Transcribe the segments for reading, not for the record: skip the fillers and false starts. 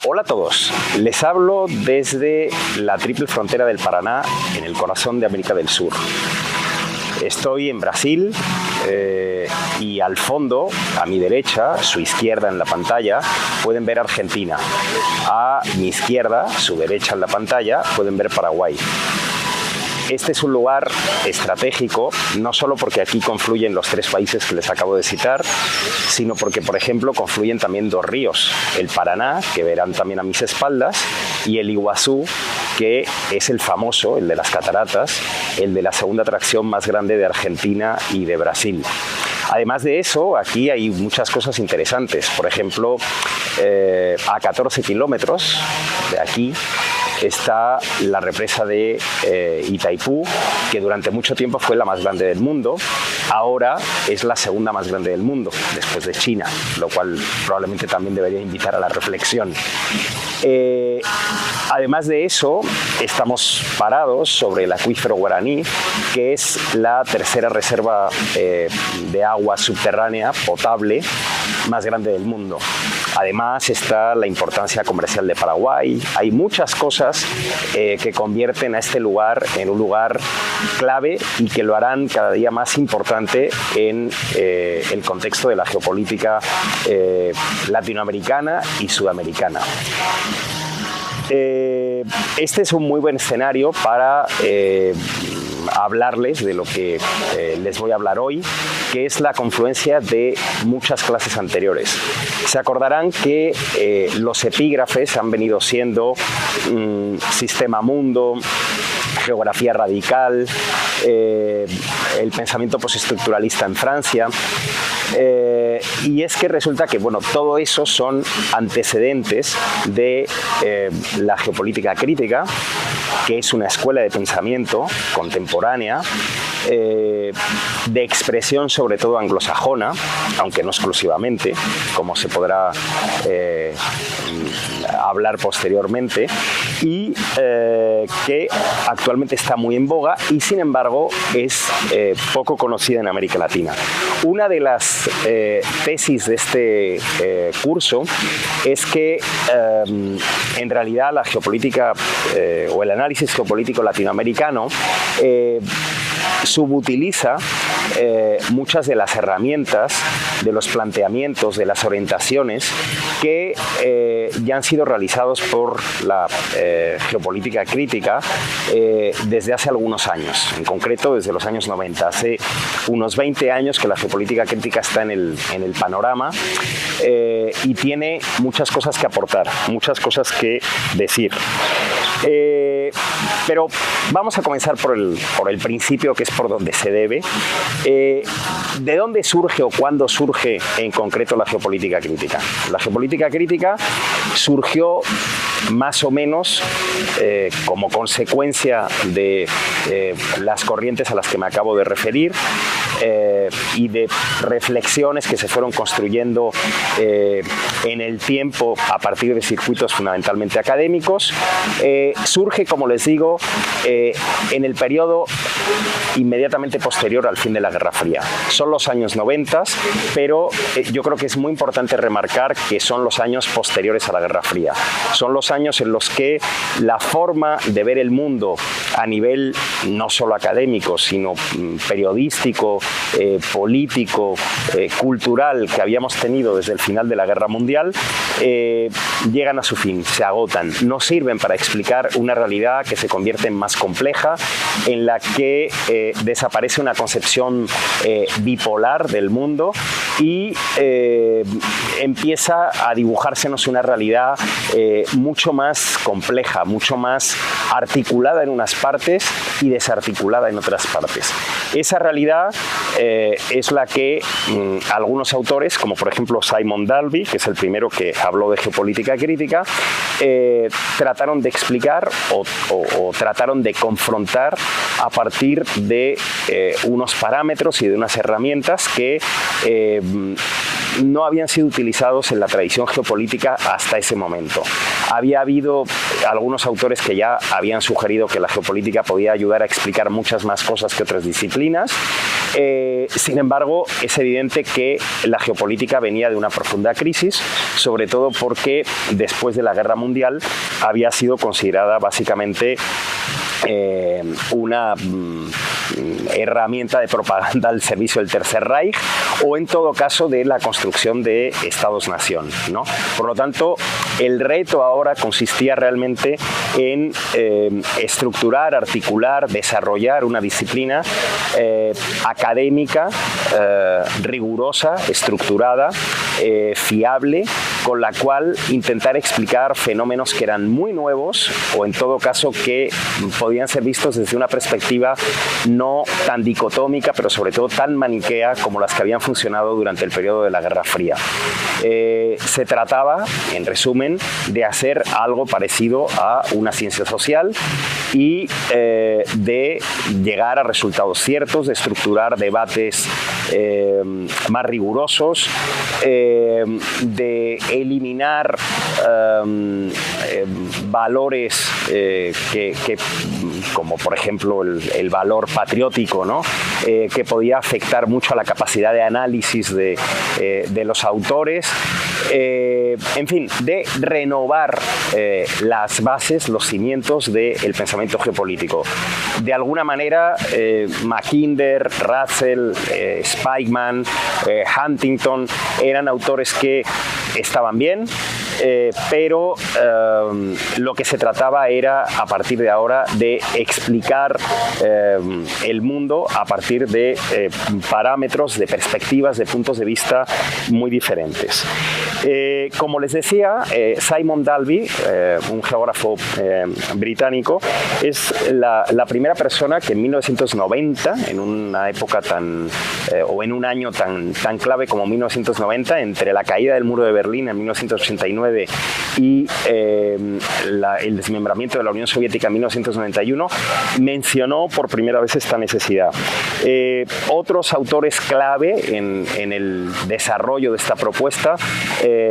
Hola a todos, les hablo desde la triple frontera del Paraná, en el corazón de América del Sur. Estoy en Brasil y al fondo, a mi derecha, su izquierda en la pantalla, pueden ver Argentina. A mi izquierda, su derecha en la pantalla, pueden ver Paraguay. Este es un lugar estratégico, no solo porque aquí confluyen los tres países que les acabo de citar, sino porque, por ejemplo, confluyen también dos ríos, el Paraná, que verán también a mis espaldas, y el Iguazú, que es el famoso, el de las cataratas, el de la segunda atracción más grande de Argentina y de Brasil. Además de eso, aquí hay muchas cosas interesantes. Por ejemplo, a 14 kilómetros de aquí está la represa de Itaipú, que durante mucho tiempo fue la más grande del mundo. Ahora es la segunda más grande del mundo, después de China, lo cual probablemente también debería invitar a la reflexión. Además de eso, estamos parados sobre el acuífero Guaraní, que es la tercera reserva de agua subterránea potable más grande del mundo. Además está la importancia comercial de Paraguay. Hay muchas cosas que convierten a este lugar en un lugar clave y que lo harán cada día más importante en el contexto de la geopolítica latinoamericana y sudamericana. Este es un muy buen escenario para hablarles de lo que les voy a hablar hoy, que es la confluencia de muchas clases anteriores. Se acordarán que los epígrafes han venido siendo Sistema Mundo, Geografía Radical, el pensamiento postestructuralista en Francia, y es que resulta que todo eso son antecedentes de la geopolítica crítica, que es una escuela de pensamiento contemporánea, de expresión sobre todo anglosajona, aunque no exclusivamente, como se podrá hablar posteriormente, y que actualmente está muy en boga y sin embargo es poco conocida en América Latina. Una de las tesis de este curso es que en realidad la geopolítica o el análisis geopolítico latinoamericano subutiliza muchas de las herramientas, de los planteamientos, de las orientaciones que ya han sido realizados por la geopolítica crítica desde hace algunos años, en concreto desde los años 90. Hace unos 20 años que la geopolítica crítica está en el panorama y tiene muchas cosas que aportar, muchas cosas que decir. Pero vamos a comenzar por el principio, que es por donde se debe. ¿De dónde surge o cuándo surge en concreto la geopolítica crítica? La geopolítica crítica surgió más o menos como consecuencia de las corrientes a las que me acabo de referir y de reflexiones que se fueron construyendo en el tiempo a partir de circuitos fundamentalmente académicos. Surge, como les digo, en el periodo inmediatamente posterior al fin de la Guerra Fría. Son los años 90, pero yo creo que es muy importante remarcar que son los años posteriores a la Guerra Fría. Son los años en los que la forma de ver el mundo a nivel no solo académico, sino periodístico, político, cultural, que habíamos tenido desde el final de la Guerra Mundial, llegan a su fin, se agotan. No sirven para explicar una realidad que se convierte en más compleja, en la que desaparece una concepción bipolar del mundo y empieza a dibujársenos una realidad mucho más compleja, mucho más articulada en unas partes y desarticulada en otras partes. Esa realidad es la que algunos autores, como por ejemplo Simon Dalby, que es el primero que habló de geopolítica crítica, trataron de explicar o trataron de confrontar a partir de unos parámetros y de unas herramientas que no habían sido utilizados en la tradición geopolítica hasta ese momento. Había habido algunos autores que ya habían sugerido que la geopolítica podía ayudar a explicar muchas más cosas que otras disciplinas, Sin embargo, es evidente que la geopolítica venía de una profunda crisis, sobre todo porque después de la Guerra Mundial había sido considerada básicamente una herramienta de propaganda al servicio del Tercer Reich o en todo caso de la construcción de Estados-nación, ¿no? Por lo tanto, el reto ahora consistía realmente en estructurar, articular, desarrollar una disciplina académica, rigurosa, estructurada, fiable, con la cual intentar explicar fenómenos que eran muy nuevos o en todo caso que podían ser vistos desde una perspectiva no tan dicotómica, pero sobre todo tan maniquea como las que habían funcionado durante el periodo de la Guerra Fría. Se trataba, en resumen, de hacer algo parecido a una ciencia social y de llegar a resultados ciertos, de estructurar debates más rigurosos, de eliminar valores como por ejemplo el valor patriótico, ¿no? Que podía afectar mucho a la capacidad de análisis de los autores, en fin, de renovar las bases, los cimientos del pensamiento geopolítico. De alguna manera, Mackinder, Russell, Spykman, Huntington eran autores que estaban bien, pero lo que se trataba era, a partir de ahora, de explicar el mundo a partir de parámetros, de perspectivas, de puntos de vista muy diferentes. Como les decía, Simon Dalby, un geógrafo británico, es la primera persona que en 1990, en una época o en un año tan clave como 1990, entre la caída del muro de Berlín en 1989 y el desmembramiento de la Unión Soviética en 1991, mencionó por primera vez esta necesidad. Otros autores clave en el desarrollo de esta propuesta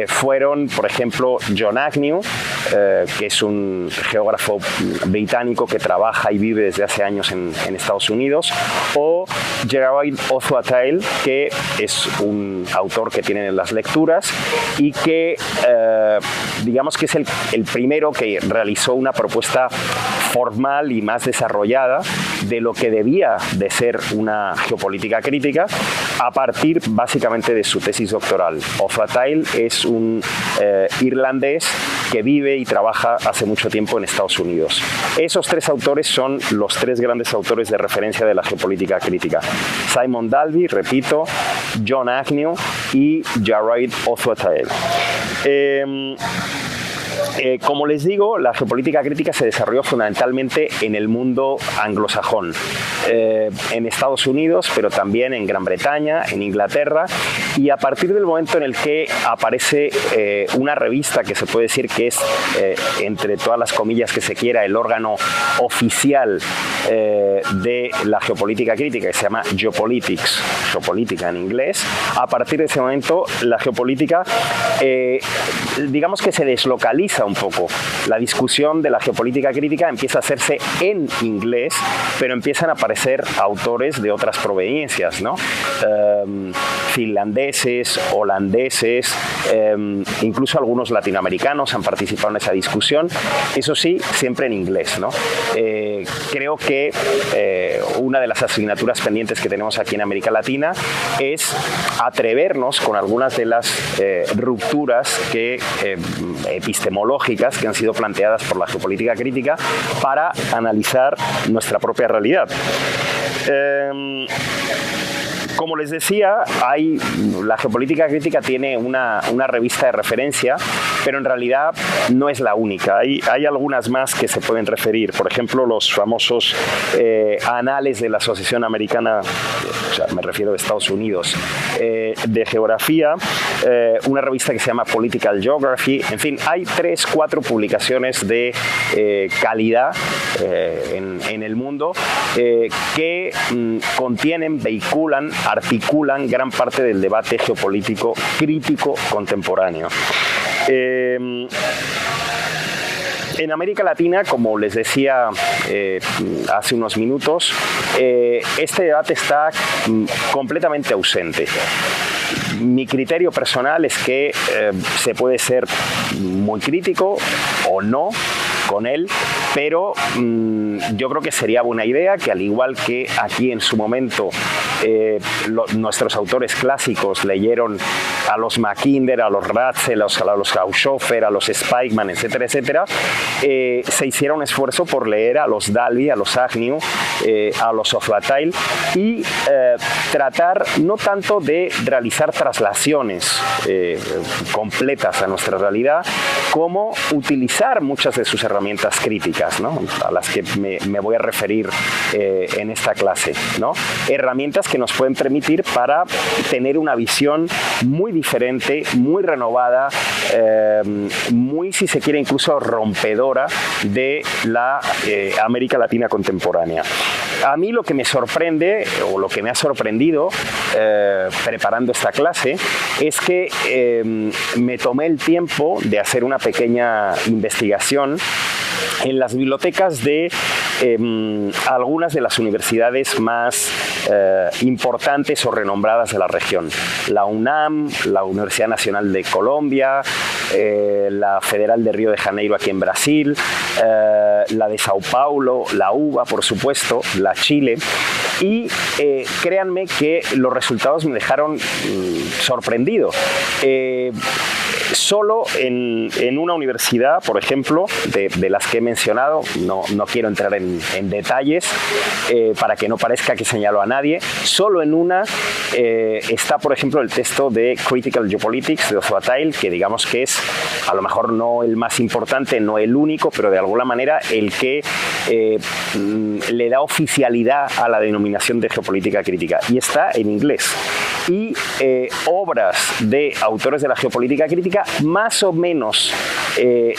fueron, por ejemplo, John Agnew, que es un geógrafo británico que trabaja y vive desde hace años en Estados Unidos, o Gerard Othwell, que es un autor que tienen en las lecturas y que digamos que es el primero que realizó una propuesta formal y más desarrollada de lo que debía de ser una geopolítica crítica a partir básicamente de su tesis doctoral. Othwell es un irlandés que vive y trabaja hace mucho tiempo en Estados Unidos. Esos tres autores son los tres grandes autores de referencia de la geopolítica crítica. Simon Dalby, repito, John Agnew y Gerard Othwell. Como les digo, la geopolítica crítica se desarrolló fundamentalmente en el mundo anglosajón, en Estados Unidos, pero también en Gran Bretaña, en Inglaterra, y a partir del momento en el que aparece una revista que se puede decir que es, entre todas las comillas que se quiera, el órgano oficial de la geopolítica crítica, que se llama Geopolitics, geopolítica en inglés, a partir de ese momento la geopolítica, digamos que se deslocaliza un poco. La discusión de la geopolítica crítica empieza a hacerse en inglés, pero empiezan a aparecer autores de otras proveniencias, ¿no? Finlandeses, holandeses, incluso algunos latinoamericanos han participado en esa discusión, eso sí, siempre en inglés, ¿no? Creo que una de las asignaturas pendientes que tenemos aquí en América Latina es atrevernos con algunas de las rupturas epistemológicas que han sido planteadas por la geopolítica crítica para analizar nuestra propia realidad. Como les decía, la geopolítica crítica tiene una revista de referencia, pero en realidad no es la única. Hay algunas más que se pueden referir. Por ejemplo, los famosos anales de la Asociación Americana, o sea, me refiero a Estados Unidos, de geografía, una revista que se llama Political Geography. En fin, hay 3 o 4 publicaciones de calidad en el mundo que contienen, vehiculan, articulan gran parte del debate geopolítico crítico contemporáneo. En América Latina, como les decía hace unos minutos, este debate está completamente ausente. Mi criterio personal es que se puede ser muy crítico o no con él, pero yo creo que sería buena idea que, al igual que aquí en su momento nuestros autores clásicos leyeron a los Mackinder, a los Ratzel, a los Haushofer, a los Spikeman, etcétera, etcétera, se hiciera un esfuerzo por leer a los Dalby, a los Agnew, a los Oflatail y tratar no tanto de realizar traslaciones completas a nuestra realidad, como utilizar muchas de sus herramientas críticas, ¿no?, a las que me voy a referir en esta clase, ¿no? Herramientas que nos pueden permitir para tener una visión muy diferente, muy renovada, muy, si se quiere, incluso rompedora de la América Latina contemporánea. A mí lo que me sorprende, o lo que me ha sorprendido preparando esta clase, es que me tomé el tiempo de hacer una pequeña investigación en las bibliotecas de algunas de las universidades más importantes o renombradas de la región. La UNAM, la Universidad Nacional de Colombia, la Federal de Río de Janeiro aquí en Brasil, la de Sao Paulo, la UBA, por supuesto, la Chile. Y créanme que los resultados me dejaron sorprendido. Solo en una universidad, por ejemplo, de las que he mencionado, no quiero entrar en detalles para que no parezca que señalo a nadie, solo en una está, por ejemplo, el texto de Critical Geopolitics de Oflatail, que digamos que es a lo mejor no el más importante, no el único, pero de alguna manera el que le da oficialidad a la denominación de geopolítica crítica, y está en inglés. Y obras de autores de la geopolítica crítica más o menos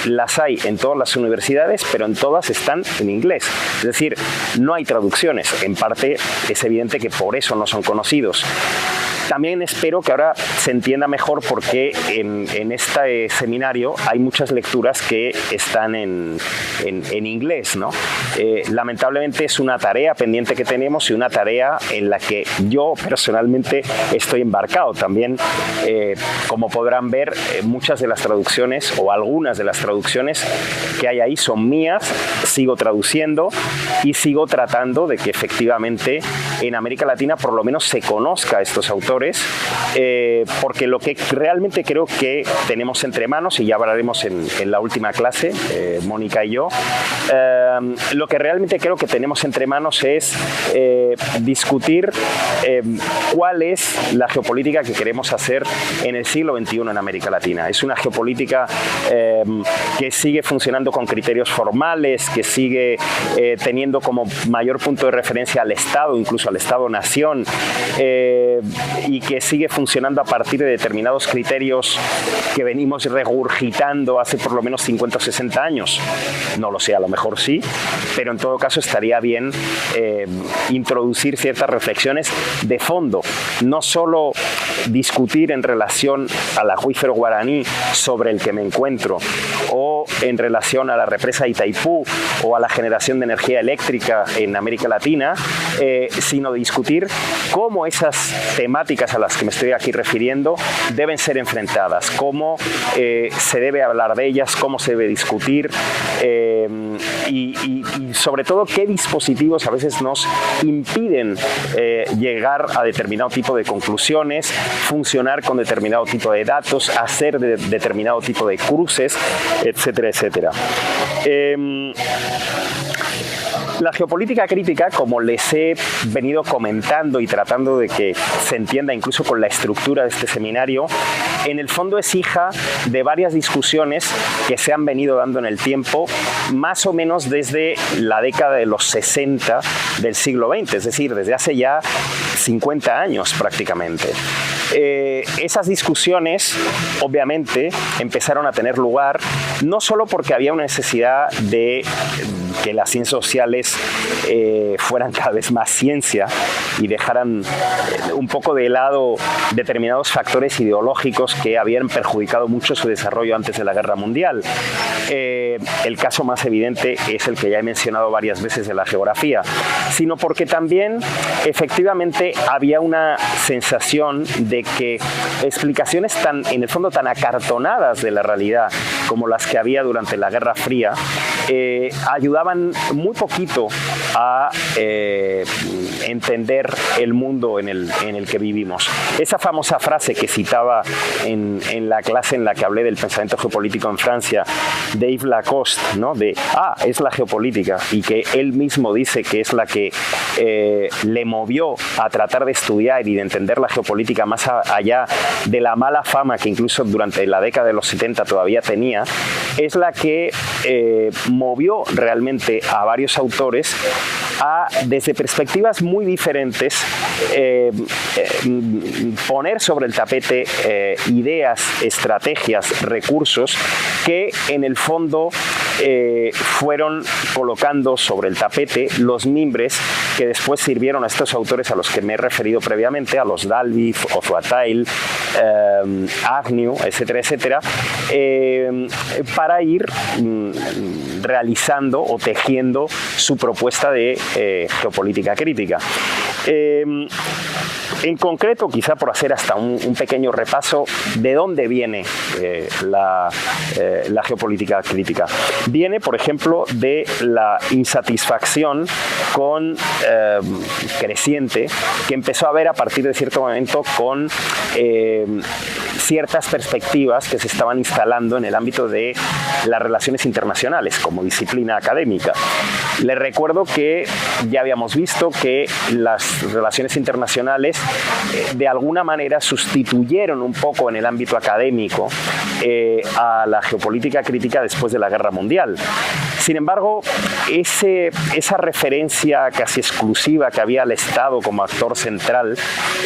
las hay en todas las universidades, pero en todas están en inglés. Es decir, no hay traducciones. En parte es evidente que por eso no son conocidos. También espero que ahora se entienda mejor por qué en este seminario hay muchas lecturas que están en inglés, ¿no? Lamentablemente es una tarea pendiente que tenemos y una tarea en la que yo personalmente estoy embarcado. También, como podrán ver, muchas de las traducciones o algunas de las traducciones que hay ahí son mías. Sigo traduciendo y sigo tratando de que efectivamente en América Latina por lo menos se conozca a estos autores, porque lo que realmente creo que tenemos entre manos, y ya hablaremos en la última clase, Mónica y yo, lo que realmente creo que tenemos entre manos es discutir cuál es la geopolítica que queremos hacer en el siglo XXI en América Latina. Es una geopolítica que sigue funcionando con criterios formales, que sigue teniendo como mayor punto de referencia al Estado, incluso al Estado-nación, y que sigue funcionando a partir de determinados criterios que venimos regurgitando hace por lo menos 50 o 60 años. No lo sé, a lo mejor sí, pero en todo caso estaría bien introducir ciertas reflexiones de fondo, no solo discutir en relación al acuífero guaraní sobre el que me encuentro, o en relación a la represa de Itaipú o a la generación de energía eléctrica en América Latina, sino discutir cómo esas temáticas a las que me estoy aquí refiriendo deben ser enfrentadas, cómo se debe hablar de ellas, cómo se debe discutir y sobre todo qué dispositivos a veces nos impiden llegar a determinado tipo de conclusiones, funcionar con determinado tipo de datos, hacer determinado tipo de cruces, etcétera, etcétera. La geopolítica crítica, como les he venido comentando y tratando de que se entienda incluso con la estructura de este seminario, en el fondo es hija de varias discusiones que se han venido dando en el tiempo, más o menos desde la década de los 60 del siglo XX, es decir, desde hace ya 50 años prácticamente. Esas discusiones, obviamente, empezaron a tener lugar no solo porque había una necesidad de que las ciencias sociales fueran cada vez más ciencia y dejaran un poco de lado determinados factores ideológicos que habían perjudicado mucho su desarrollo antes de la Guerra Mundial, el caso más evidente es el que ya he mencionado varias veces de la geografía, sino porque también efectivamente había una sensación de que explicaciones en el fondo tan acartonadas de la realidad como las que había durante la Guerra Fría ayudaban muy poquito a entender el mundo en el que vivimos. Esa famosa frase que citaba en la clase en la que hablé del pensamiento geopolítico en Francia, de Yves Lacoste, ¿no? Es la geopolítica, y que él mismo dice que es la que le movió a tratar de estudiar y de entender la geopolítica más allá de la mala fama que incluso durante la década de los 70 todavía tenía, es la que movió realmente a varios autores a, desde perspectivas muy diferentes, poner sobre el tapete ideas, estrategias, recursos que en el fondo fueron colocando sobre el tapete los mimbres que después sirvieron a estos autores a los que me he referido previamente, a los Dalby, Ozoatail, Agnew, etcétera, etcétera, para ir realizando o tejiendo su propuesta de geopolítica crítica. En concreto, quizá por hacer hasta un pequeño repaso de dónde viene la geopolítica crítica. Viene, por ejemplo, de la insatisfacción creciente que empezó a haber a partir de cierto momento con ciertas perspectivas que se estaban instalando en el ámbito de las relaciones internacionales como disciplina académica. Les recuerdo que ya habíamos visto que las relaciones internacionales de alguna manera sustituyeron un poco en el ámbito académico a la geopolítica crítica después de la Guerra Mundial. Sin embargo, esa referencia casi exclusiva que había al Estado como actor central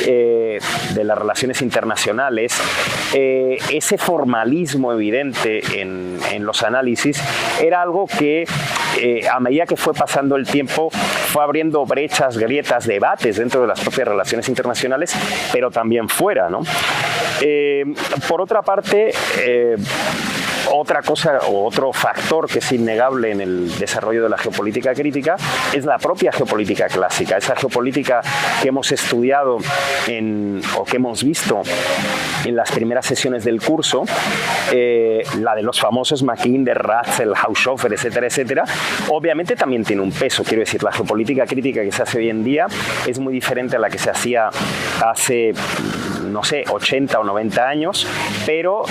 de las relaciones internacionales, ese formalismo evidente en los análisis, era algo que a medida que fue pasando el tiempo fue abriendo brechas, grietas, debates dentro de las propias relaciones internacionales, pero también fuera, ¿no? Por otra parte, otra cosa o otro factor que es innegable en el desarrollo de la geopolítica crítica es la propia geopolítica clásica, esa geopolítica que hemos estudiado o que hemos visto en las primeras sesiones del curso, la de los famosos Mackinder, Ratzel, Haushofer, etcétera, etcétera. Obviamente también tiene un peso, quiero decir, la geopolítica crítica que se hace hoy en día es muy diferente a la que se hacía hace, no sé, 80 o 90 años, pero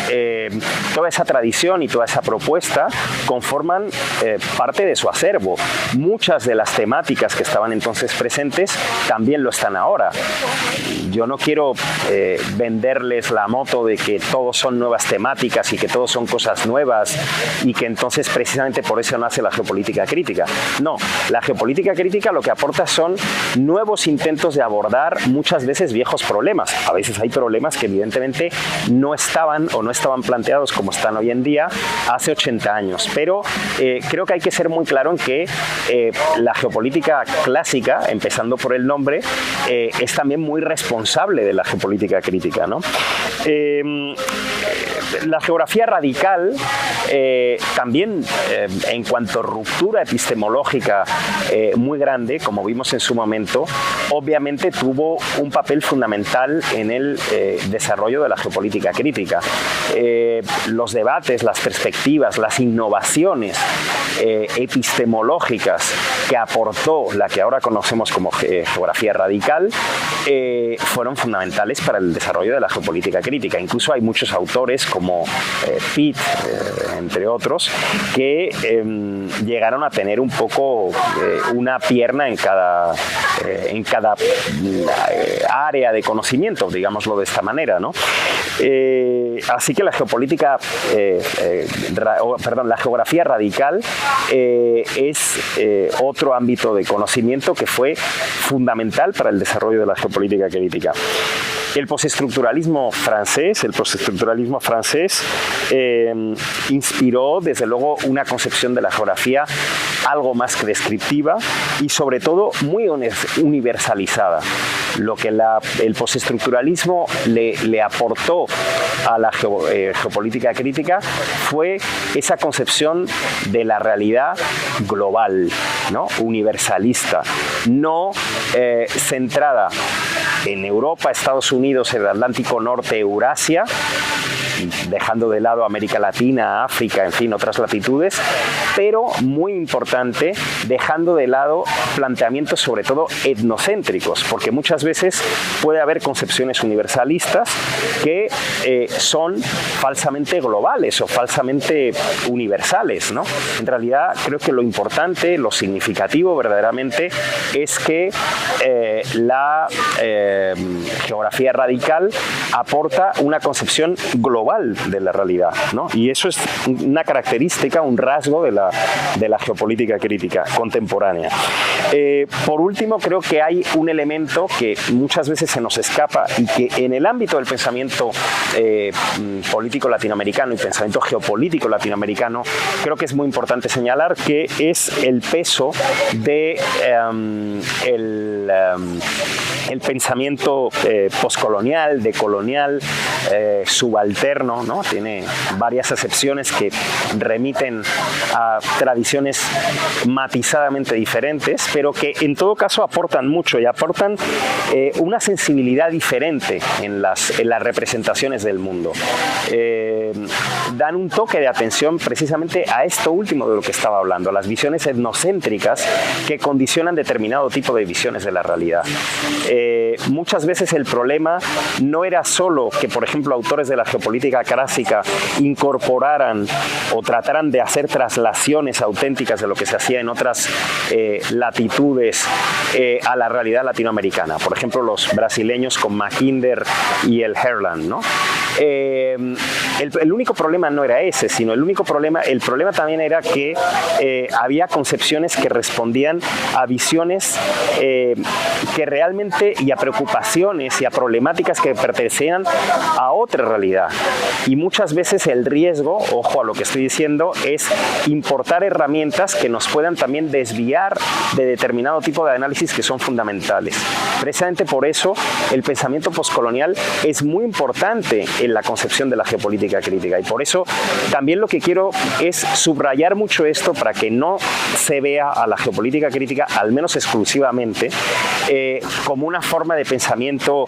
toda esa tradición y toda esa propuesta conforman parte de su acervo. Muchas de las temáticas que estaban entonces presentes también lo están ahora. Yo no quiero venderles la moto de que todos son nuevas temáticas y que todos son cosas nuevas y que entonces precisamente por eso nace la geopolítica crítica. No, la geopolítica crítica lo que aporta son nuevos intentos de abordar muchas veces viejos problemas. A veces hay problemas que evidentemente no estaban planteados como están hoy en día hace 80 años, pero creo que hay que ser muy claro en que la geopolítica clásica, empezando por el nombre, es también muy responsable de la geopolítica crítica, ¿no? La geografía radical también en cuanto a ruptura epistemológica muy grande, como vimos en su momento, obviamente tuvo un papel fundamental en el desarrollo de la geopolítica crítica. Los debates, las perspectivas, las innovaciones epistemológicas que aportó la que ahora conocemos como geografía radical fueron fundamentales para el desarrollo de la geopolítica crítica. Incluso hay muchos autores como Pitt, entre otros, que llegaron a tener un poco una pierna en cada área de conocimiento, digámoslo de esta manera, ¿no? Así que la geopolítica, la geografía radical es otro ámbito de conocimiento que fue fundamental para el desarrollo de la geopolítica crítica. El postestructuralismo francés inspiró desde luego una concepción de la geografía algo más que descriptiva y sobre todo muy universalizada. Lo que el postestructuralismo le aportó a la geopolítica crítica fue esa concepción de la realidad global, ¿no? Universalista, no centrada en Europa, Estados Unidos, el Atlántico Norte, Eurasia, dejando de lado América Latina, África, en fin, otras latitudes, pero muy importante, dejando de lado planteamientos sobre todo etnocéntricos, porque muchas veces puede haber concepciones universalistas que son falsamente globales o falsamente universales, ¿no? En realidad creo que lo importante, lo significativo verdaderamente es que la geografía radical aporta una concepción global de la realidad, ¿no? Y eso es una característica, un rasgo de la geopolítica crítica contemporánea. Por último, creo que hay un elemento que muchas veces se nos escapa y que en el ámbito del pensamiento político latinoamericano y pensamiento geopolítico latinoamericano creo que es muy importante señalar, que es el peso de el pensamiento poscolonial, decolonial, subalterno, ¿no? Tiene varias acepciones que remiten a tradiciones matizadamente diferentes, pero que en todo caso aportan mucho y aportan una sensibilidad diferente en las representaciones del mundo. Dan un toque de atención precisamente a esto último de lo que estaba hablando, a las visiones etnocéntricas que condicionan determinado tipo de visiones de la realidad. Muchas veces el problema no era solo que, por ejemplo, autores de la geopolítica clásica incorporaran o trataran de hacer traslaciones auténticas de lo que se hacía en otras latitudes a la realidad latinoamericana. Por ejemplo, los brasileños con Mackinder y el Herland, ¿no? El único problema no era ese, sino el problema también era que había concepciones que respondían a visiones que realmente, y a preocupaciones y a problemáticas que pertenecían a otra realidad. Y muchas veces el riesgo, ojo a lo que estoy diciendo, es importar herramientas que nos puedan también desviar de determinado tipo de análisis que son fundamentales. Precisamente por eso el pensamiento postcolonial es muy importante en la concepción de la geopolítica crítica, y por eso también lo que quiero es subrayar mucho esto para que no se vea a la geopolítica crítica, al menos exclusivamente, como una forma de pensamiento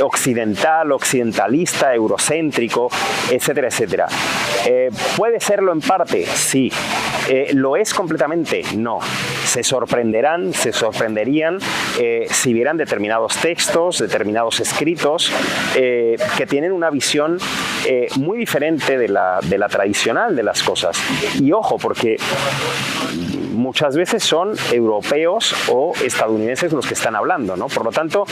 occidental, occidentalista, eurocéntrico, etcétera, etcétera. ¿Puede serlo en parte? Sí. ¿Lo es completamente? No. Se sorprenderían si vieran determinados textos, determinados escritos que tienen una visión muy diferente de la tradicional de las cosas. Y ojo, porque muchas veces son europeos o estadounidenses los que están hablando, ¿no? Por lo tanto,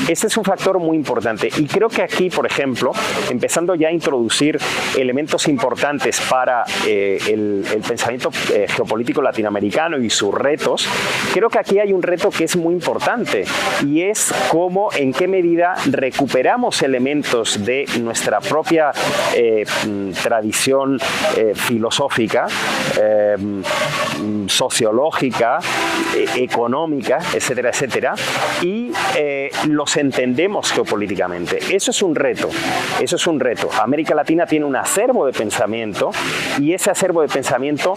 este es un factor muy importante. Y creo que aquí, por ejemplo, empezando ya a introducir elementos importantes para el pensamiento geopolítico latinoamericano y sus retos, creo que aquí hay un reto que es muy importante, y es cómo, en qué medida recuperamos elementos de nuestra propia tradición filosófica, sociológica, económica, etcétera, etcétera, y los entendemos geopolíticamente. Eso es un reto, eso es un reto. América Latina tiene un acervo de pensamiento, y ese acervo de pensamiento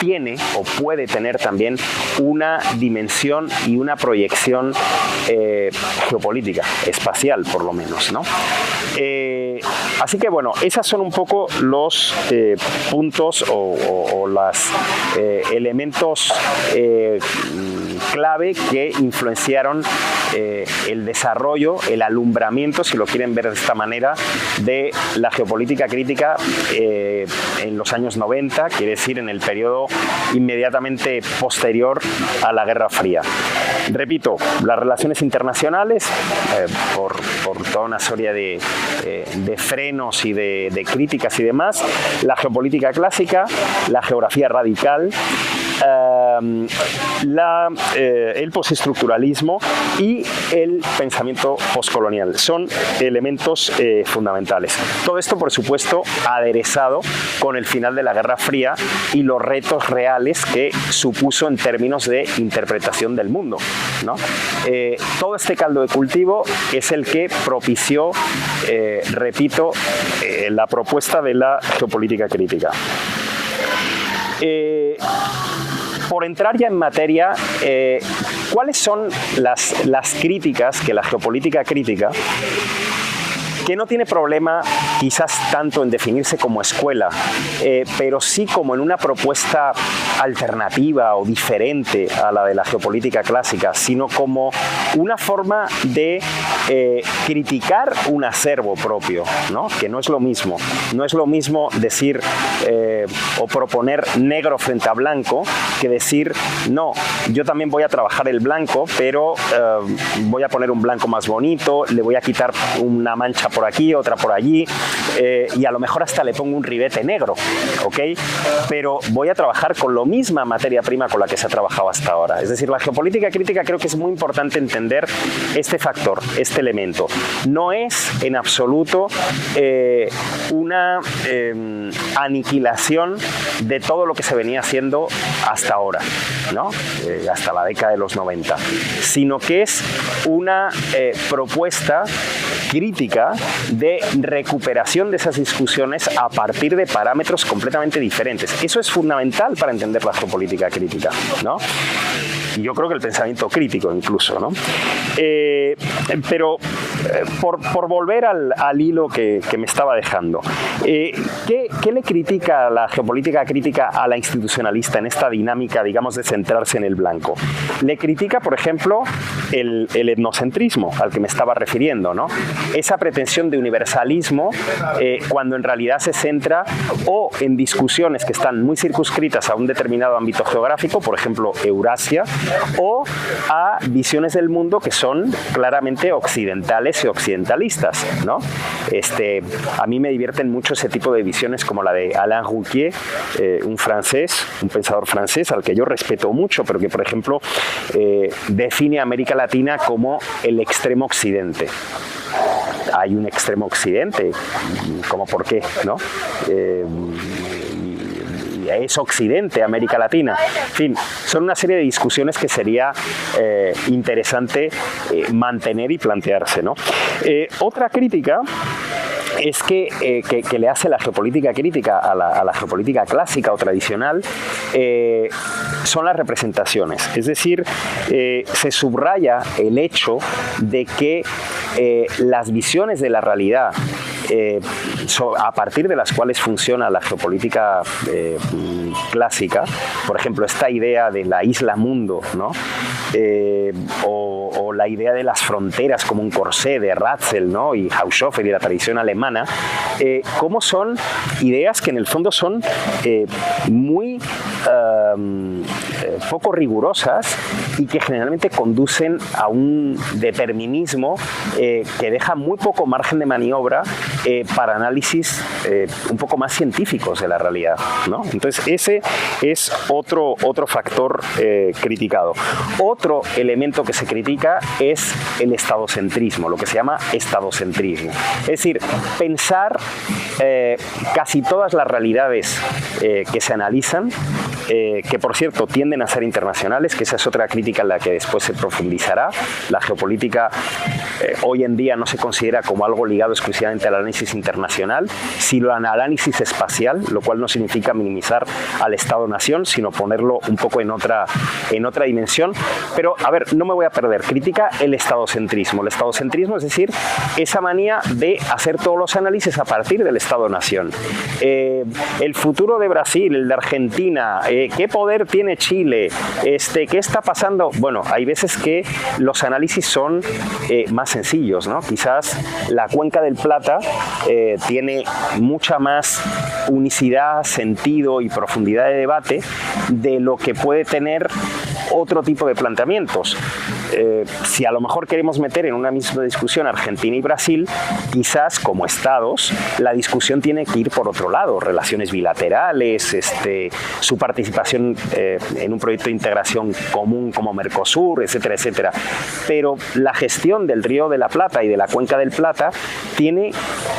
tiene o puede tener también una dimensión y una proyección geopolítica, espacial por lo menos, ¿no? Así que bueno, esas son un poco los puntos o los elementos clave que influenciaron el desarrollo, el alumbramiento, si lo quieren ver de esta manera, de la geopolítica crítica en los años 90, quiere decir en el periodo inmediatamente posterior a la Guerra Fría. Repito, las relaciones internacionales, por toda una serie de frenos y de críticas y demás, la geopolítica clásica, la geografía radical, el postestructuralismo y el pensamiento postcolonial. Son elementos fundamentales. Todo esto, por supuesto, aderezado con el final de la Guerra Fría y los retos reales que supuso en términos de interpretación del mundo, ¿no? Todo este caldo de cultivo es el que propició, repito, la propuesta de la geopolítica crítica. Por entrar ya en materia, ¿cuáles son las críticas que la geopolítica crítica, que no tiene problema quizás tanto en definirse como escuela, pero sí como en una propuesta alternativa o diferente a la de la geopolítica clásica, sino como una forma de criticar un acervo propio, ¿no? Que no es lo mismo. No es lo mismo decir o proponer negro frente a blanco que decir, no, yo también voy a trabajar el blanco, pero voy a poner un blanco más bonito, le voy a quitar una mancha por aquí, otra por allí, y a lo mejor hasta le pongo un ribete negro, ¿ok? Pero voy a trabajar con la misma materia prima con la que se ha trabajado hasta ahora. Es decir, la geopolítica crítica, creo que es muy importante entender este factor, este elemento. No es en absoluto una aniquilación de todo lo que se venía haciendo hasta ahora, ¿no? Hasta la década de los 90, sino que es una propuesta crítica de recuperación de esas discusiones a partir de parámetros completamente diferentes. Eso es fundamental para entender la geopolítica crítica, ¿no? Y yo creo que el pensamiento crítico incluso, ¿no? Pero por volver al hilo que me estaba dejando, ¿qué le critica la geopolítica crítica a la institucionalista en esta dinámica, digamos, de centrarse en el blanco? Le critica, por ejemplo, el etnocentrismo al que me estaba refiriendo, ¿no? Esa pretensión de universalismo cuando en realidad se centra o en discusiones que están muy circunscritas a un determinado ámbito geográfico, por ejemplo, Eurasia, o a visiones del mundo que son claramente occidentales y occidentalistas, ¿no? A mí me divierten mucho ese tipo de visiones como la de Alain Rouquier, un pensador francés al que yo respeto mucho, pero que, por ejemplo, define a América Latina como el extremo occidente. Hay un extremo occidente, ¿cómo por qué? ¿No? Es occidente América Latina. En fin, son una serie de discusiones que sería interesante mantener y plantearse, ¿no? Otra crítica es que le hace la geopolítica crítica a la geopolítica clásica o tradicional son las representaciones. Es decir, se subraya el hecho de que las visiones de la realidad a partir de las cuales funciona la geopolítica clásica, por ejemplo, esta idea de la isla mundo, ¿no? O la idea de las fronteras como un corsé de Ratzel, ¿no? Y Haushofer y la tradición alemana, cómo son ideas que en el fondo son muy poco rigurosas y que generalmente conducen a un determinismo que deja muy poco margen de maniobra para análisis un poco más científicos de la realidad, ¿no? Entonces ese es otro factor criticado. Otro elemento que se critica es el estadocentrismo, lo que se llama estadocentrismo. Es decir, pensar casi todas las realidades que se analizan, que por cierto tienden a ser internacionales, que esa es otra crítica en la que después se profundizará. La geopolítica hoy en día no se considera como algo ligado exclusivamente al análisis internacional, sino al análisis espacial, lo cual no significa minimizar al Estado-nación, sino ponerlo un poco en otra dimensión. Pero, a ver, no me voy a perder. Critica el estadocentrismo. El estadocentrismo, es decir, esa manía de hacer todos los análisis a partir del Estado-nación. El futuro de Brasil, el de Argentina, ¿qué poder tiene Chile? ¿Qué está pasando? Bueno, hay veces que los análisis son más sencillos, ¿no? Quizás la Cuenca del Plata tiene mucha más unicidad, sentido y profundidad de debate de lo que puede tener otro tipo de planteamientos. si a lo mejor queremos meter en una misma discusión Argentina y Brasil, quizás como estados la discusión tiene que ir por otro lado, relaciones bilaterales, su participación en un proyecto de integración común como Mercosur, etcétera, etcétera. Pero la gestión del Río de la Plata y de la Cuenca del Plata tiene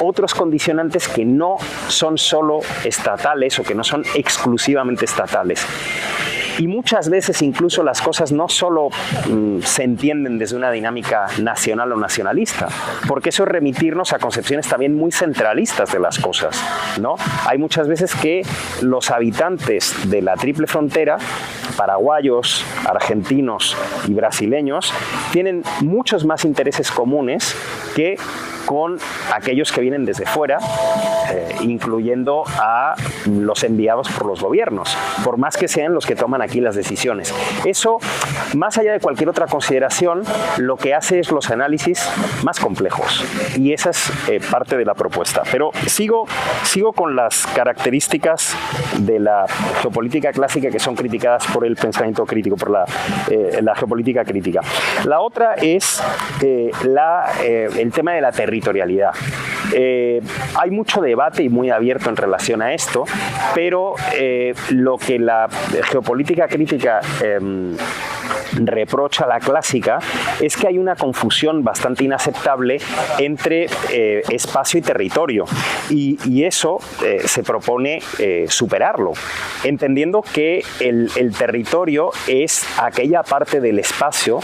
otros condicionantes que no son solo estatales o que no son exclusivamente estatales. Y muchas veces incluso las cosas no solo se entienden desde una dinámica nacional o nacionalista, porque eso es remitirnos a concepciones también muy centralistas de las cosas, ¿no? Hay muchas veces que los habitantes de la triple frontera, paraguayos, argentinos y brasileños, tienen muchos más intereses comunes que con aquellos que vienen desde fuera, incluyendo a los enviados por los gobiernos, por más que sean los que toman aquí las decisiones. Eso, más allá de cualquier otra consideración, lo que hace es los análisis más complejos, y esa es parte de la propuesta. Pero sigo con las características de la geopolítica clásica que son criticadas por el pensamiento crítico, por la geopolítica crítica. La otra es el tema de la territorialidad. Hay mucho debate y muy abierto en relación a esto, pero lo que la geopolítica crítica reprocha a la clásica es que hay una confusión bastante inaceptable entre espacio y territorio, y eso se propone superarlo, entendiendo que el territorio es aquella parte del espacio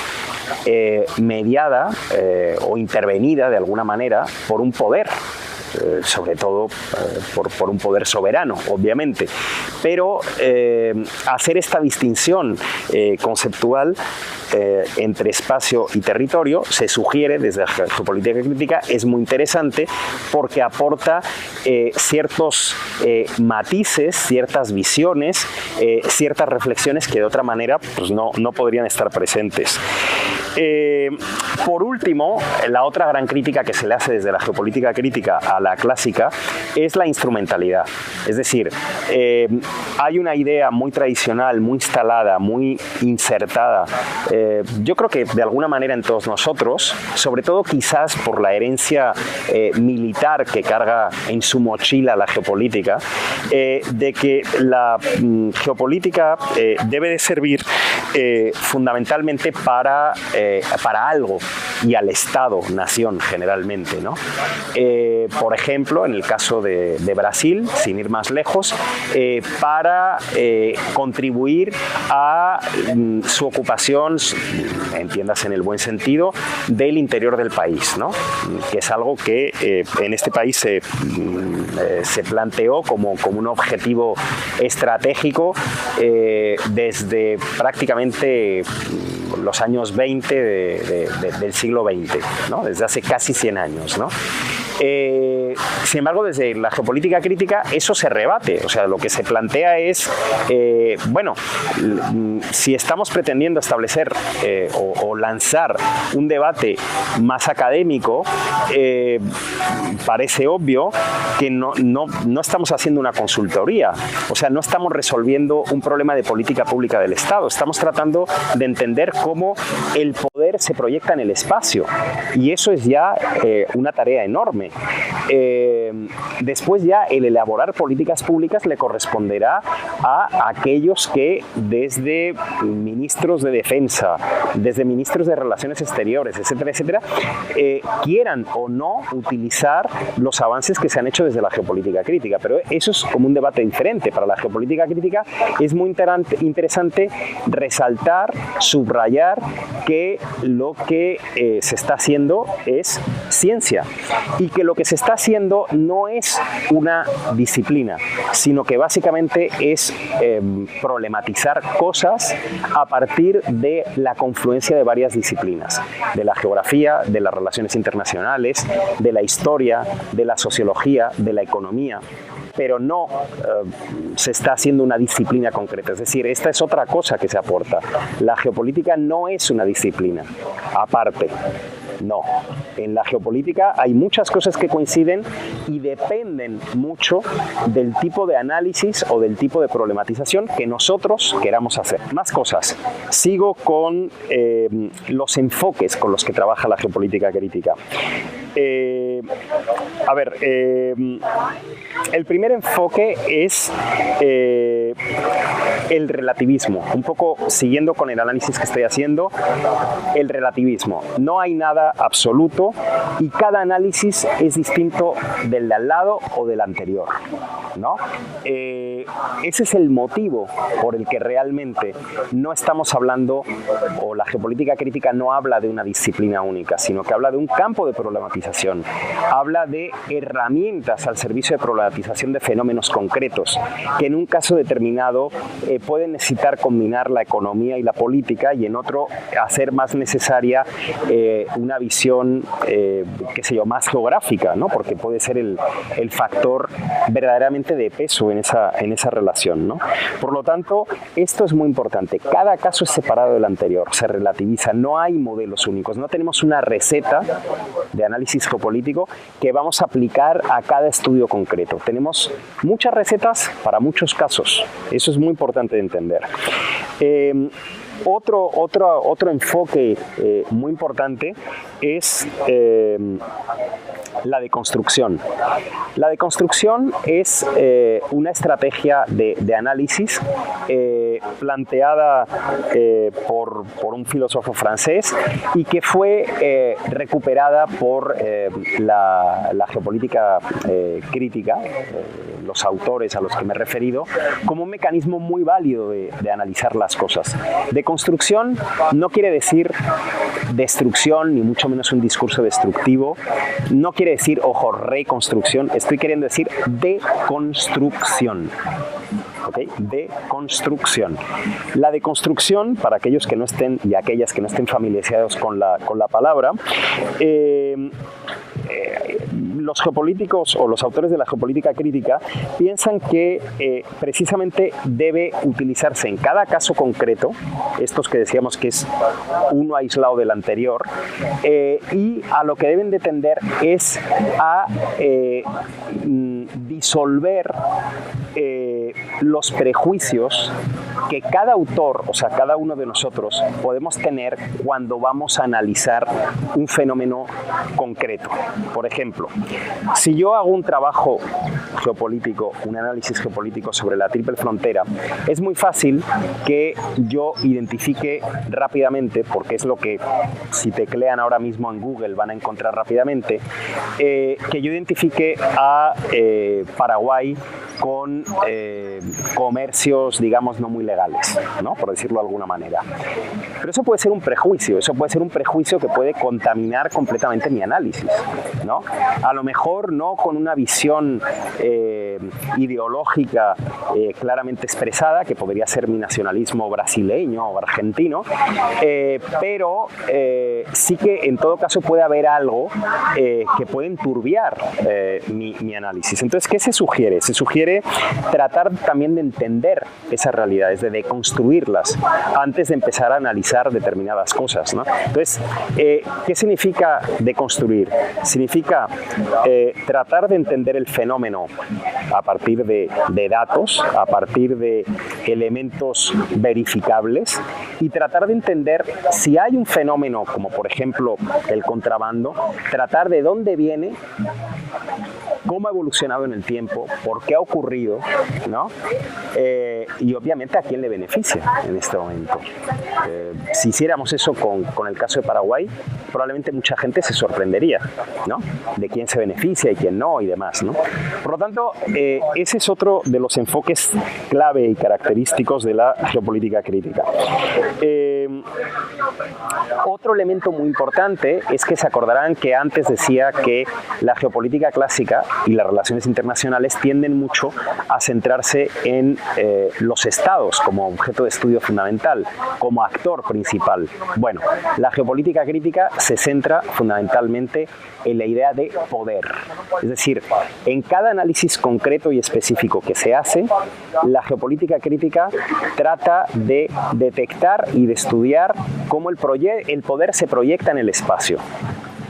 mediada o intervenida de alguna manera por un poder, sobre todo por un poder soberano, obviamente. Pero hacer esta distinción conceptual entre espacio y territorio, se sugiere desde la geopolítica crítica, es muy interesante porque aporta ciertos matices, ciertas visiones, ciertas reflexiones que de otra manera pues no podrían estar presentes. Por último, la otra gran crítica que se le hace desde la geopolítica crítica a la clásica es la instrumentalidad. Es decir, hay una idea muy tradicional, muy instalada, muy insertada, yo creo que de alguna manera en todos nosotros, sobre todo quizás por la herencia militar que carga en su mochila la geopolítica, de que la geopolítica debe de servir fundamentalmente para algo y al Estado-nación generalmente, ¿no? Por ejemplo, en el caso de Brasil, sin ir más lejos, para contribuir a su ocupación, entiendas en el buen sentido, del interior del país, ¿no? Que es algo que en este país se planteó como un objetivo estratégico desde prácticamente los años 20 del siglo XX, ¿no? Desde hace casi 100 años, ¿no? Sin embargo, desde la geopolítica crítica eso se rebate. O sea, lo que se plantea es, bueno, si estamos pretendiendo establecer o lanzar un debate más académico, parece obvio que no estamos haciendo una consultoría. O sea, no estamos resolviendo un problema de política pública del Estado. Estamos tratando de entender cómo el poder se proyecta en el espacio. Y eso es ya una tarea enorme. Después ya el elaborar políticas públicas le corresponderá a aquellos que desde ministros de defensa, desde ministros de relaciones exteriores, etcétera, etcétera, quieran o no utilizar los avances que se han hecho desde la geopolítica crítica. Pero eso es como un debate diferente. Para la geopolítica crítica es muy interesante resaltar, subrayar que lo que se está haciendo es ciencia y que lo que se está haciendo no es una disciplina, sino que básicamente es problematizar cosas a partir de la confluencia de varias disciplinas, de la geografía, de las relaciones internacionales, de la historia, de la sociología, de la economía, pero no se está haciendo una disciplina concreta. Es decir, esta es otra cosa que se aporta. La geopolítica no es una disciplina aparte. No. En la geopolítica hay muchas cosas que coinciden y dependen mucho del tipo de análisis o del tipo de problematización que nosotros queramos hacer. Más cosas. Sigo con los enfoques con los que trabaja la geopolítica crítica. El primer enfoque es el relativismo. Un poco siguiendo con el análisis que estoy haciendo, el relativismo. No hay nada absoluto y cada análisis es distinto del de al lado o del anterior, ¿no? Ese es el motivo por el que realmente no estamos hablando, o la geopolítica crítica no habla de una disciplina única, sino que habla de un campo de problematización. Habla de herramientas al servicio de problematización de fenómenos concretos, que en un caso determinado pueden necesitar combinar la economía y la política, y en otro hacer más necesaria una visión, más geográfica, ¿no? Porque puede ser el factor verdaderamente de peso en esa relación, ¿no? Por lo tanto, esto es muy importante. Cada caso es separado del anterior, se relativiza, no hay modelos únicos, no tenemos una receta de análisis geopolítico que vamos a aplicar a cada estudio concreto. Tenemos muchas recetas para muchos casos. Eso es muy importante de entender. Otro enfoque muy importante es la deconstrucción. La deconstrucción es una estrategia de análisis planteada por un filósofo francés y que fue recuperada por la geopolítica crítica, los autores a los que me he referido, como un mecanismo muy válido de analizar las cosas. Deconstrucción no quiere decir destrucción, ni mucho menos un discurso destructivo. No quiere decir, ojo, reconstrucción. Estoy queriendo decir deconstrucción. ¿Okay? Deconstrucción. La deconstrucción, para aquellos que no estén y aquellas que no estén familiarizados con la palabra, los geopolíticos o los autores de la geopolítica crítica piensan que precisamente debe utilizarse en cada caso concreto, estos que decíamos que es uno aislado del anterior, y a lo que deben de tender es a disolver los prejuicios que cada autor, o sea, cada uno de nosotros podemos tener cuando vamos a analizar un fenómeno concreto. Por ejemplo, si yo hago un trabajo geopolítico, un análisis geopolítico sobre la Triple Frontera, es muy fácil que yo identifique rápidamente, porque es lo que si teclean ahora mismo en Google van a encontrar rápidamente, que yo identifique a Paraguay con comercios, digamos, no muy legales, ¿no? Por decirlo de alguna manera. Pero eso puede ser un prejuicio, que puede contaminar completamente mi análisis, ¿no? A lo mejor no con una visión ideológica claramente expresada, que podría ser mi nacionalismo brasileño o argentino, pero sí que en todo caso puede haber algo que puede enturbiar mi análisis. Entonces, ¿qué se sugiere? Se sugiere tratar también de entender esas realidades, de deconstruirlas antes de empezar a analizar determinadas cosas, ¿no? Entonces, ¿qué significa deconstruir? Significa tratar de entender el fenómeno a partir de datos, a partir de elementos verificables, y tratar de entender si hay un fenómeno como por ejemplo el contrabando, tratar de dónde viene, cómo ha evolucionado en el tiempo, por qué ha ocurrido, ¿no? Y obviamente a quién le beneficia en este momento. Si hiciéramos eso con el caso de Paraguay, probablemente mucha gente se sorprendería, ¿no? De quién se beneficia y quién no y demás, ¿no? Por lo tanto, ese es otro de los enfoques clave y característicos de la geopolítica crítica. Otro elemento muy importante es que se acordarán que antes decía que la geopolítica clásica y las relaciones internacionales tienden mucho a centrarse en los estados como objeto de estudio fundamental, como actor principal. Bueno, la geopolítica crítica se centra fundamentalmente en la idea de poder. Es decir, en cada análisis concreto y específico que se hace, la geopolítica crítica trata de detectar y de estudiar cómo el poder se proyecta en el espacio.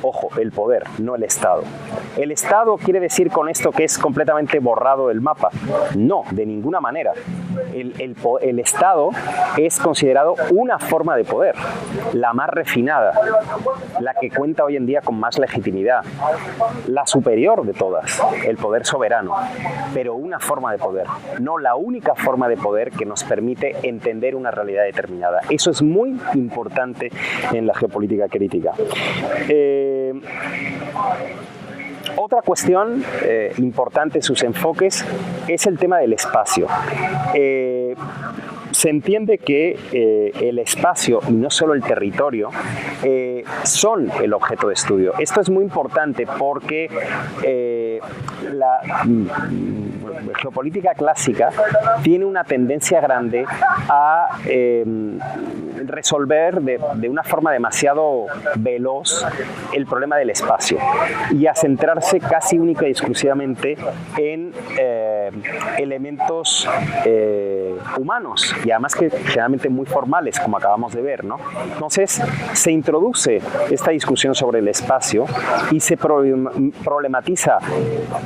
Ojo, el poder, no el Estado. ¿El Estado quiere decir con esto que es completamente borrado del mapa? No, de ninguna manera. El Estado es considerado una forma de poder, la más refinada, la que cuenta hoy en día con más legitimidad, la superior de todas, el poder soberano, pero una forma de poder, no la única forma de poder que nos permite entender una realidad determinada. Eso es muy importante en la geopolítica crítica. Otra cuestión importante en sus enfoques es el tema del espacio. Se entiende que el espacio y no solo el territorio son el objeto de estudio. Esto es muy importante porque la geopolítica clásica tiene una tendencia grande a resolver de una forma demasiado veloz el problema del espacio y a centrarse casi única y exclusivamente en elementos humanos y además que generalmente muy formales, como acabamos de ver, ¿no? Entonces se introduce esta discusión sobre el espacio y se problematiza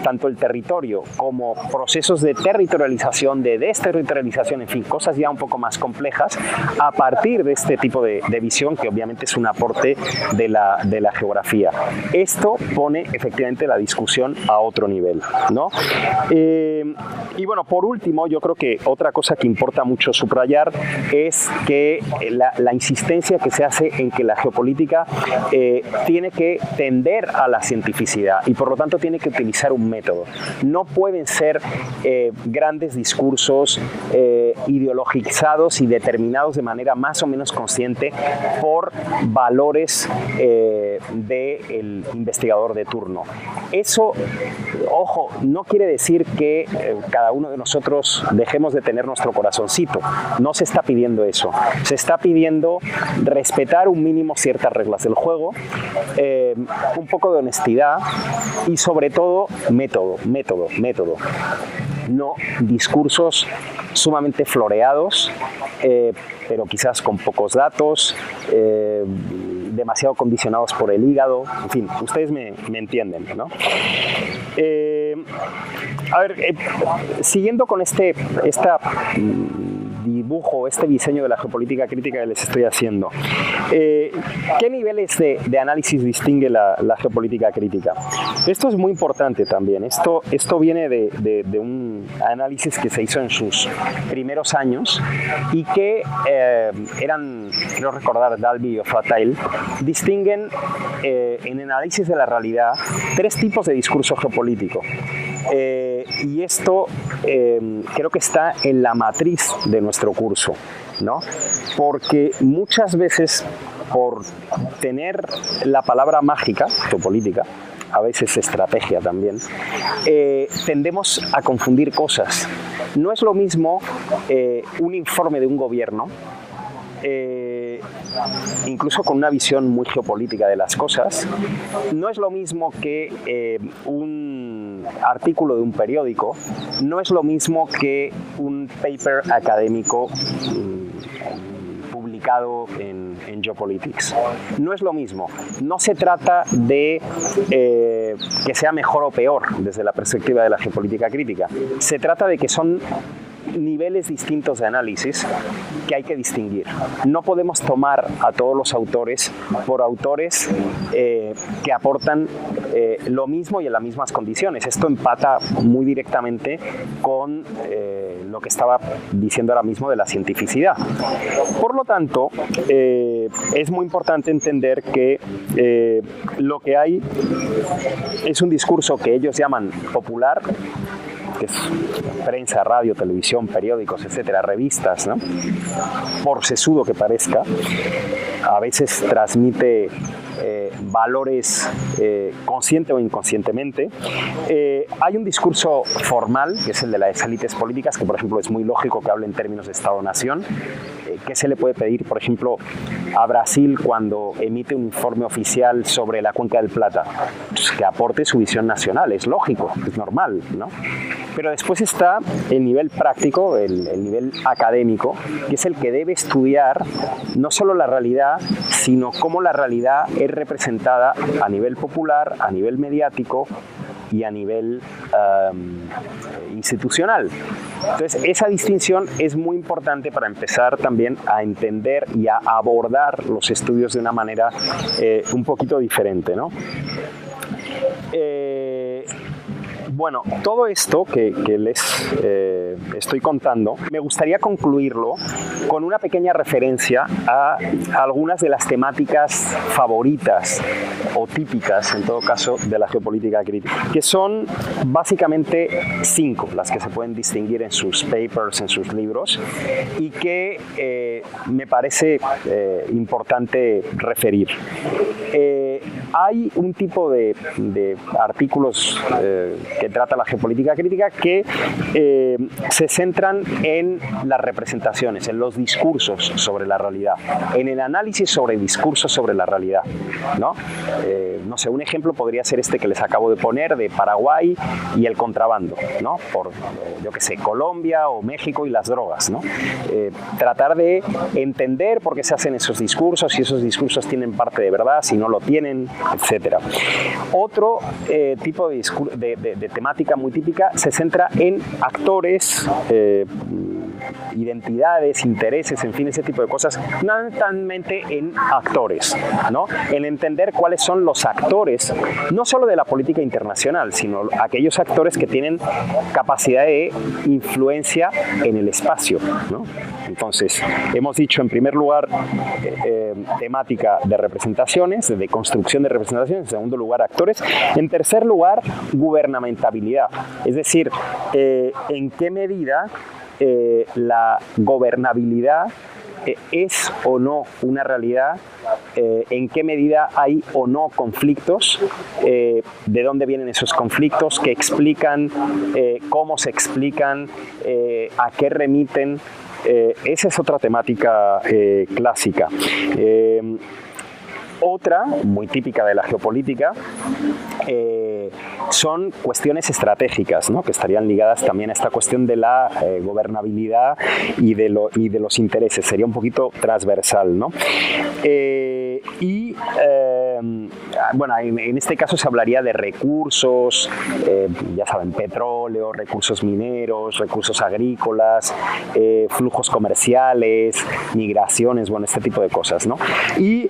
tanto el territorio como procesos de territorialización, de desterritorialización, en fin, cosas ya un poco más complejas a partir de este tipo de visión que obviamente es un aporte de la geografía. Esto pone efectivamente la discusión a otro nivel, ¿no? Y bueno, por último, yo creo que otra cosa que importa mucho subrayar es que la insistencia que se hace en que la geopolítica tiene que tender a la cientificidad y por lo tanto tiene que utilizar un método. No pueden ser grandes discursos ideologizados y determinados de manera más o menos consciente por valores del investigador de turno. Eso, ojo, no quiere decir que cada uno de nosotros dejemos de tener nuestro corazoncito. No se está pidiendo eso. Se está pidiendo respetar un mínimo ciertas reglas del juego, un poco de honestidad y sobre todo método. No discursos sumamente floreados, pero quizás con pocos datos, demasiado condicionados por el hígado, en fin, ustedes me entienden, ¿no? Siguiendo con este diseño de la geopolítica crítica que les estoy haciendo, ¿qué niveles de análisis distingue la geopolítica crítica? Esto es muy importante también. Esto viene de un análisis que se hizo en sus primeros años y que eran, quiero recordar, Dalby o Fatail, distinguen en el análisis de la realidad 3 tipos de discurso geopolítico. Y esto creo que está en la matriz de nuestro curso, ¿no? Porque muchas veces, por tener la palabra mágica, geopolítica, a veces estrategia también, tendemos a confundir cosas. No es lo mismo un informe de un gobierno, incluso con una visión muy geopolítica de las cosas, no es lo mismo que un artículo de un periódico, no es lo mismo que un paper académico publicado en Geopolitics. No es lo mismo. No se trata de que sea mejor o peor desde la perspectiva de la geopolítica crítica. Se trata de que son niveles distintos de análisis que hay que distinguir. No podemos tomar a todos los autores por autores que aportan lo mismo y en las mismas condiciones. Esto empata muy directamente con lo que estaba diciendo ahora mismo de la cientificidad. Por lo tanto, es muy importante entender que lo que hay es un discurso que ellos llaman popular, que es prensa, radio, televisión, periódicos, etcétera, revistas, ¿no? Por sesudo que parezca, a veces transmite valores consciente o inconscientemente. Hay un discurso formal, que es el de las élites políticas, que por ejemplo es muy lógico que hable en términos de Estado-nación. ¿Qué se le puede pedir, por ejemplo, a Brasil cuando emite un informe oficial sobre la Cuenca del Plata? Pues que aporte su visión nacional, es lógico, es normal, ¿no? Pero después está el nivel práctico, el nivel académico, que es el que debe estudiar no solo la realidad, sino cómo la realidad es representada a nivel popular, a nivel mediático y a nivel institucional. Entonces, esa distinción es muy importante para empezar también a entender y a abordar los estudios de una manera un poquito diferente, ¿no? Bueno, todo esto que les estoy contando, me gustaría concluirlo con una pequeña referencia a algunas de las temáticas favoritas o típicas, en todo caso, de la geopolítica crítica, que son básicamente 5 las que se pueden distinguir en sus papers, en sus libros, y que me parece importante referir. Hay un tipo de artículos que trata la geopolítica crítica que se centran en las representaciones, en los discursos sobre la realidad, en el análisis sobre discursos sobre la realidad, ¿no? No sé, un ejemplo podría ser este que les acabo de poner de Paraguay y el contrabando, ¿no? Por, yo qué sé, Colombia o México y las drogas, ¿no? Tratar de entender por qué se hacen esos discursos, si esos discursos tienen parte de verdad, si no lo tienen, etc. Otro tipo de temática muy típica se centra en actores, identidades, intereses, en fin, ese tipo de cosas, fundamentalmente en actores, ¿no? En entender cuáles son los actores, no solo de la política internacional, sino aquellos actores que tienen capacidad de influencia en el espacio, ¿no? Entonces, hemos dicho en primer lugar temática de representaciones, de construcción de representaciones, en segundo lugar actores, en tercer lugar gubernamentabilidad, es decir, en qué medida la gobernabilidad es o no una realidad, en qué medida hay o no conflictos, de dónde vienen esos conflictos, qué explican, cómo se explican, a qué remiten. Esa es otra temática clásica. Otra, muy típica de la geopolítica, son cuestiones estratégicas, ¿no? Que estarían ligadas también a esta cuestión de la gobernabilidad y de los intereses. Sería un poquito transversal, ¿no? Bueno, en este caso se hablaría de recursos, ya saben, petróleo, recursos mineros, recursos agrícolas, flujos comerciales, migraciones, bueno, este tipo de cosas, ¿no? Y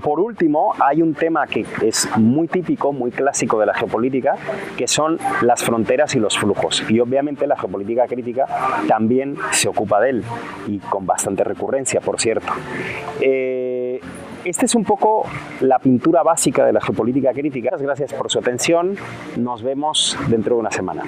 por último, hay un tema que es muy típico, muy clásico de la geopolítica, que son las fronteras y los flujos. Y obviamente la geopolítica crítica también se ocupa de él, y con bastante recurrencia, por cierto. Esta es un poco la pintura básica de la geopolítica crítica. Gracias por su atención. Nos vemos dentro de una semana.